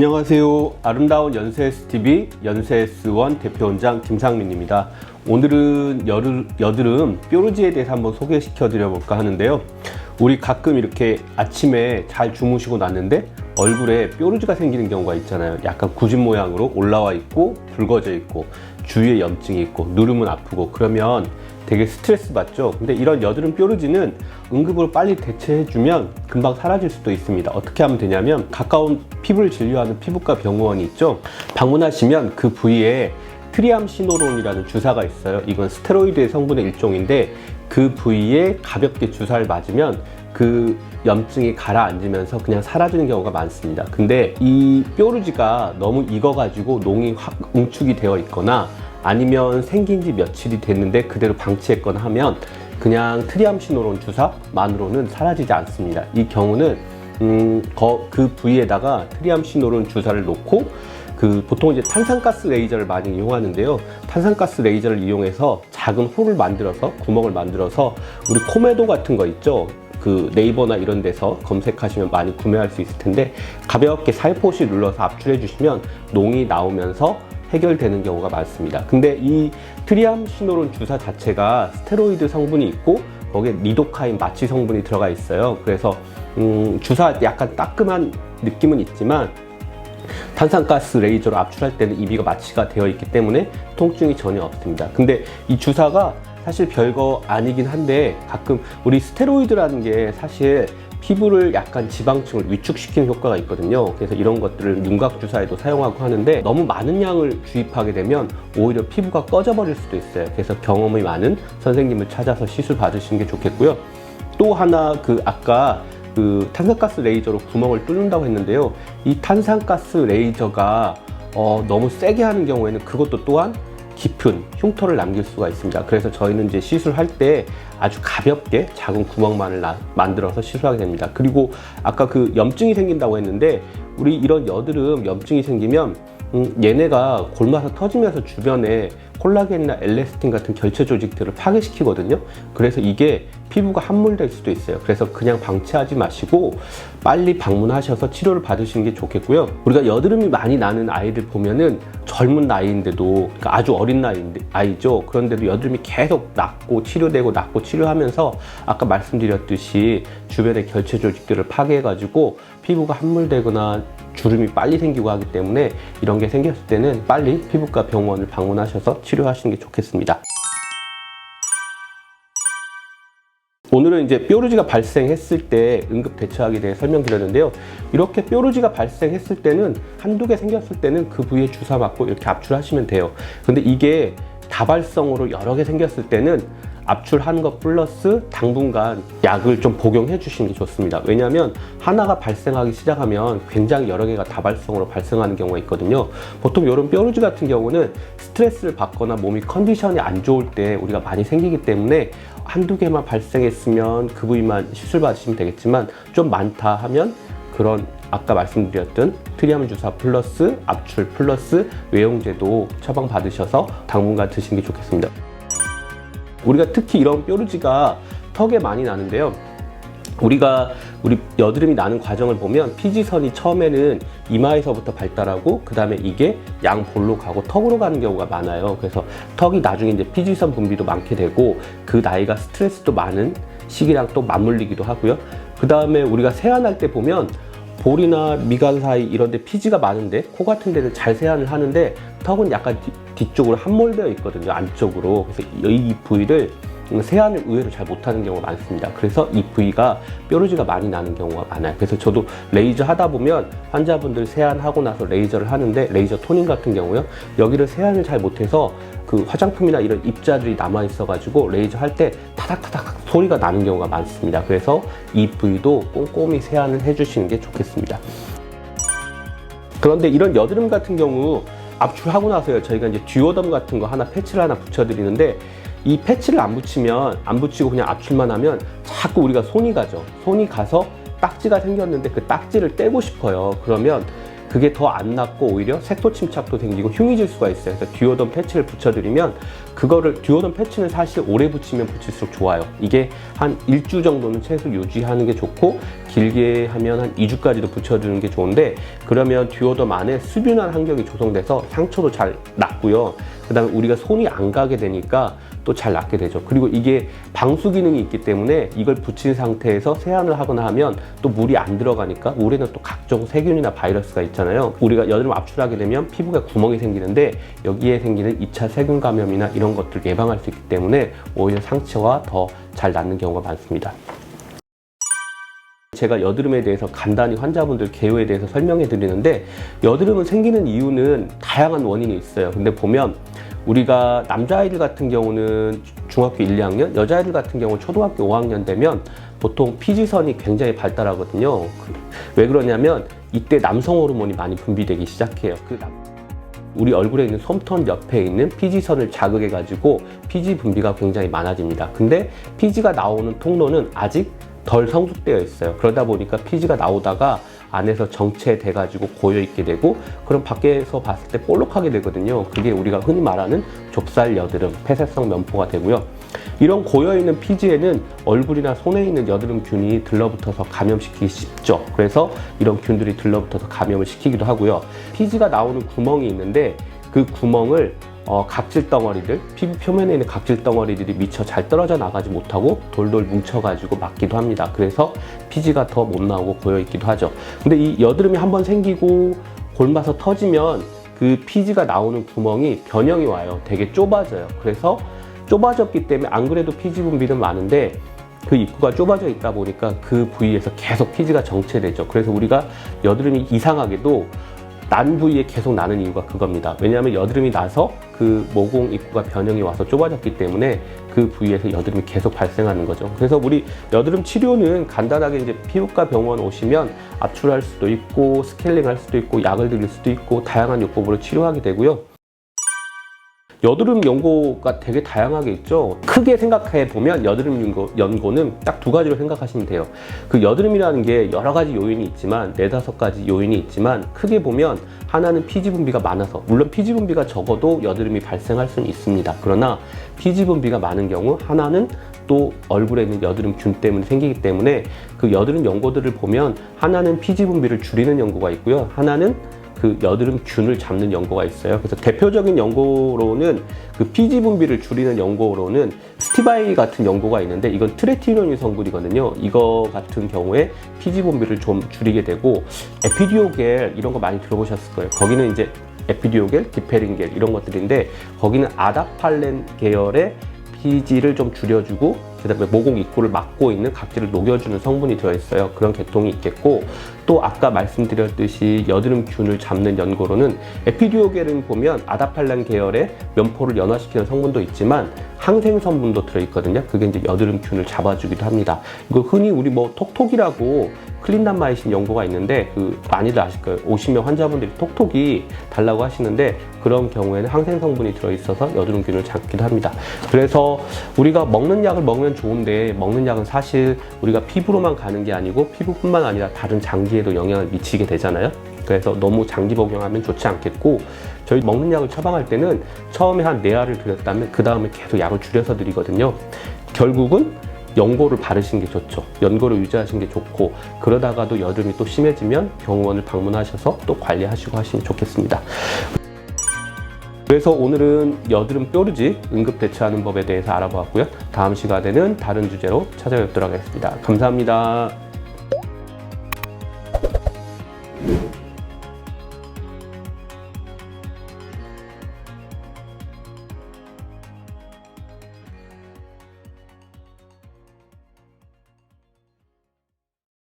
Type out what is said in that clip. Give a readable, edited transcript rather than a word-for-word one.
안녕하세요. 아름다운 연세STV 연세S1 대표원장 김상민입니다. 오늘은 여드름 뾰루지에 대해서 한번 소개시켜 드려 볼까 하는데요. 우리 가끔 이렇게 아침에 잘 주무시고 났는데 얼굴에 뾰루지가 생기는 경우가 있잖아요. 약간 구진 모양으로 올라와 있고 붉어져 있고 주위에 염증이 있고 누르면 아프고 그러면 되게 스트레스 받죠. 근데 이런 여드름 뾰루지는 응급으로 빨리 대체해주면 금방 사라질 수도 있습니다. 어떻게 하면 되냐면 가까운 피부를 진료하는 피부과 병원이 있죠. 방문하시면 그 부위에 트리암시노론이라는 주사가 있어요. 이건 스테로이드의 성분의 일종인데 그 부위에 가볍게 주사를 맞으면 그 염증이 가라앉으면서 그냥 사라지는 경우가 많습니다. 근데 이 뾰루지가 너무 익어가지고 농이 확 응축이 되어 있거나 아니면 생긴 지 며칠이 됐는데 그대로 방치했거나 하면 그냥 트리암시노론 주사만으로는 사라지지 않습니다. 이 경우는 그 부위에다가 트리암시노론 주사를 놓고 보통 이제 탄산가스 레이저를 많이 이용하는데요. 탄산가스 레이저를 이용해서 작은 홀을 만들어서 구멍을 만들어서 우리 코메도 같은 거 있죠. 그 네이버나 이런 데서 검색하시면 많이 구매할 수 있을 텐데 가볍게 살포시 눌러서 압출해 주시면 농이 나오면서 해결되는 경우가 많습니다. 근데 이 트리암시노론 주사 자체가 스테로이드 성분이 있고 거기에 리도카인 마취 성분이 들어가 있어요. 그래서 주사 약간 따끔한 느낌은 있지만 탄산가스 레이저로 압출할 때는 이비가 마취가 되어 있기 때문에 통증이 전혀 없습니다. 근데 이 주사가 사실 별거 아니긴 한데 가끔 우리 스테로이드라는 게 사실 피부를 약간 지방층을 위축시키는 효과가 있거든요. 그래서 이런 것들을 윤곽 주사에도 사용하고 하는데 너무 많은 양을 주입하게 되면 오히려 피부가 꺼져버릴 수도 있어요. 그래서 경험이 많은 선생님을 찾아서 시술 받으시는 게 좋겠고요. 또 하나 아까 탄산가스 레이저로 구멍을 뚫는다고 했는데요. 이 탄산가스 레이저가 너무 세게 하는 경우에는 그것도 또한 깊은 흉터를 남길 수가 있습니다. 그래서 저희는 이제 시술할 때 아주 가볍게 작은 구멍만을 만들어서 시술하게 됩니다. 그리고 아까 염증이 생긴다고 했는데 우리 이런 여드름 염증이 생기면 얘네가 골마서 터지면서 주변에 콜라겐이나 엘라스틴 같은 결체 조직들을 파괴시키거든요. 그래서 이게 피부가 함몰될 수도 있어요. 그래서 그냥 방치하지 마시고 빨리 방문하셔서 치료를 받으시는 게 좋겠고요. 우리가 여드름이 많이 나는 아이들 보면은 젊은 나이인데도, 그러니까 아주 어린 아이죠. 그런데도 여드름이 계속 낫고 치료되고 낫고 치료하면서 아까 말씀드렸듯이 주변의 결체 조직들을 파괴해가지고 피부가 함몰되거나 주름이 빨리 생기고 하기 때문에 이런 게 생겼을 때는 빨리 피부과 병원을 방문하셔서 치료하시는 게 좋겠습니다. 오늘은 이제 뾰루지가 발생했을 때 응급 대처하기에 대해 설명드렸는데요. 이렇게 뾰루지가 발생했을 때는 한두 개 생겼을 때는 그 부위에 주사 맞고 이렇게 압출하시면 돼요. 근데 이게 다발성으로 여러 개 생겼을 때는 압출하는 것 플러스 당분간 약을 좀 복용해 주시는 게 좋습니다. 왜냐하면 하나가 발생하기 시작하면 굉장히 여러 개가 다발성으로 발생하는 경우가 있거든요. 보통 이런 뾰루지 같은 경우는 스트레스를 받거나 몸이 컨디션이 안 좋을 때 우리가 많이 생기기 때문에 한두 개만 발생했으면 그 부위만 시술 받으시면 되겠지만 좀 많다 하면 그런 아까 말씀드렸던 트리암 주사 플러스 압출 플러스 외용제도 처방 받으셔서 당분간 드시는 게 좋겠습니다. 우리가 특히 이런 뾰루지가 턱에 많이 나는데요. 우리 여드름이 나는 과정을 보면 피지선이 처음에는 이마에서부터 발달하고 그 다음에 이게 양볼로 가고 턱으로 가는 경우가 많아요. 그래서 턱이 나중에 이제 피지선 분비도 많게 되고 그 나이가 스트레스도 많은 시기랑 또 맞물리기도 하고요. 그 다음에 우리가 세안할 때 보면 볼이나 미간 사이 이런 데 피지가 많은데 코 같은 데는 잘 세안을 하는데 턱은 약간 뒤쪽으로 함몰되어 있거든요. 안쪽으로. 그래서 이 부위를 세안을 의외로 잘 못하는 경우가 많습니다. 그래서 이 부위가 뾰루지가 많이 나는 경우가 많아요. 그래서 저도 레이저 하다 보면 환자분들 세안하고 나서 레이저를 하는데 레이저 토닝 같은 경우요. 여기를 세안을 잘 못해서 화장품이나 이런 입자들이 남아 있어가지고 레이저 할 때 타닥타닥 소리가 나는 경우가 많습니다. 그래서 이 부위도 꼼꼼히 세안을 해주시는 게 좋겠습니다. 그런데 이런 여드름 같은 경우 압출하고 나서요. 저희가 이제 듀오덤 같은 거 패치를 하나 붙여드리는데 이 패치를 안 붙이고 그냥 압출만 하면 자꾸 우리가 손이 가죠. 손이 가서 딱지가 생겼는데 그 딱지를 떼고 싶어요. 그러면 그게 더 안 낫고 오히려 색소 침착도 생기고 흉이 질 수가 있어요. 그래서 듀오덤 패치를 붙여드리면 그거를 듀오덤 패치는 사실 오래 붙이면 붙일수록 좋아요. 이게 한 1주 정도는 최소 유지하는 게 좋고 길게 하면 한 2주까지도 붙여주는 게 좋은데 그러면 듀오덤 안에 수분한 환경이 조성돼서 상처도 잘 낫고요. 그 다음에 우리가 손이 안 가게 되니까 또 잘 낫게 되죠. 그리고 이게 방수 기능이 있기 때문에 이걸 붙인 상태에서 세안을 하거나 하면 또 물이 안 들어가니까 물에는 또 각종 세균이나 바이러스가 있잖아요. 우리가 여드름 압출하게 되면 피부가 구멍이 생기는데 여기에 생기는 2차 세균 감염이나 이런 것들을 예방할 수 있기 때문에 오히려 상처가 더 잘 낫는 경우가 많습니다. 제가 여드름에 대해서 간단히 환자분들 개요에 대해서 설명해 드리는데 여드름은 생기는 이유는 다양한 원인이 있어요. 근데 보면 우리가 남자아이들 같은 경우는 중학교 1, 2학년, 여자아이들 같은 경우는 초등학교 5학년 되면 보통 피지선이 굉장히 발달하거든요. 왜 그러냐면 이때 남성 호르몬이 많이 분비되기 시작해요. 우리 얼굴에 있는 솜털 옆에 있는 피지선을 자극해 가지고 피지 분비가 굉장히 많아집니다. 근데 피지가 나오는 통로는 아직 덜 성숙되어 있어요. 그러다 보니까 피지가 나오다가 안에서 정체돼 가지고 고여 있게 되고 그럼 밖에서 봤을 때 볼록하게 되거든요. 그게 우리가 흔히 말하는 좁쌀 여드름, 폐쇄성 면포가 되고요. 이런 고여 있는 피지에는 얼굴이나 손에 있는 여드름균이 들러붙어서 감염시키기 쉽죠. 그래서 이런 균들이 들러붙어서 감염을 시키기도 하고요. 피지가 나오는 구멍이 있는데 그 구멍을 각질 덩어리들, 피부 표면에 있는 각질 덩어리들이 미처 잘 떨어져 나가지 못하고 돌돌 뭉쳐가지고 막기도 합니다. 그래서 피지가 더 못 나오고 고여있기도 하죠. 근데 이 여드름이 한번 생기고 골마서 터지면 그 피지가 나오는 구멍이 변형이 와요. 되게 좁아져요. 그래서 좁아졌기 때문에 안 그래도 피지 분비는 많은데 그 입구가 좁아져 있다 보니까 그 부위에서 계속 피지가 정체되죠. 그래서 우리가 여드름이 이상하게도 난 부위에 계속 나는 이유가 그겁니다. 왜냐하면 여드름이 나서 그 모공 입구가 변형이 와서 좁아졌기 때문에 그 부위에서 여드름이 계속 발생하는 거죠. 그래서 우리 여드름 치료는 간단하게 이제 피부과 병원 오시면 압출할 수도 있고 스케일링 할 수도 있고 약을 드릴 수도 있고 다양한 요법으로 치료하게 되고요. 여드름 연고가 되게 다양하게 있죠. 크게 생각해 보면 여드름 연고는 딱 두 가지로 생각하시면 돼요. 그 여드름이라는 게 여러 가지 요인이 있지만 4-5가지 요인이 있지만 크게 보면 하나는 피지 분비가 많아서, 물론 피지 분비가 적어도 여드름이 발생할 수는 있습니다. 그러나 피지 분비가 많은 경우 하나는 또 얼굴에 있는 여드름균 때문에 생기기 때문에 그 여드름 연고들을 보면 하나는 피지 분비를 줄이는 연고가 있고요. 하나는 그 여드름균을 잡는 연고가 있어요. 그래서 대표적인 연고로는 그 피지 분비를 줄이는 연고로는 스티바이 같은 연고가 있는데 이건 트레티노인 성분이거든요. 이거 같은 경우에 피지 분비를 좀 줄이게 되고 에피듀오겔 이런 거 많이 들어보셨을 거예요. 거기는 이제 에피듀오겔, 디페린겔 이런 것들인데 거기는 아다팔렌 계열의 피지를 좀 줄여주고 그다음에 모공 입구를 막고 있는 각질을 녹여주는 성분이 들어있어요. 그런 계통이 있겠고 또 아까 말씀드렸듯이 여드름균을 잡는 연고로는 에피듀오겔은 보면 아다팔렌 계열의 면포를 연화시키는 성분도 있지만 항생 성분도 들어있거든요. 그게 이제 여드름균을 잡아주기도 합니다. 이거 흔히 우리 뭐 톡톡이라고 클린담마이신 연고가 있는데 그 많이들 아실 거예요. 오시면 환자분들이 톡톡이 달라고 하시는데 그런 경우에는 항생 성분이 들어있어서 여드름균을 잡기도 합니다. 그래서 우리가 먹는 약을 먹으면 좋은데 먹는 약은 사실 우리가 피부로만 가는 게 아니고 피부뿐만 아니라 다른 장기에도 영향을 미치게 되잖아요. 그래서 너무 장기 복용하면 좋지 않겠고 저희 먹는 약을 처방할 때는 처음에 한 4알을 드렸다면 그 다음에 계속 약을 줄여서 드리거든요. 결국은 연고를 바르시는 게 좋죠. 연고를 유지하시는 게 좋고 그러다가도 여드름이 또 심해지면 병원을 방문하셔서 또 관리하시고 하시면 좋겠습니다. 그래서 오늘은 여드름 뾰루지 응급 대처하는 법에 대해서 알아보았고요. 다음 시간에는 다른 주제로 찾아뵙도록 하겠습니다. 감사합니다.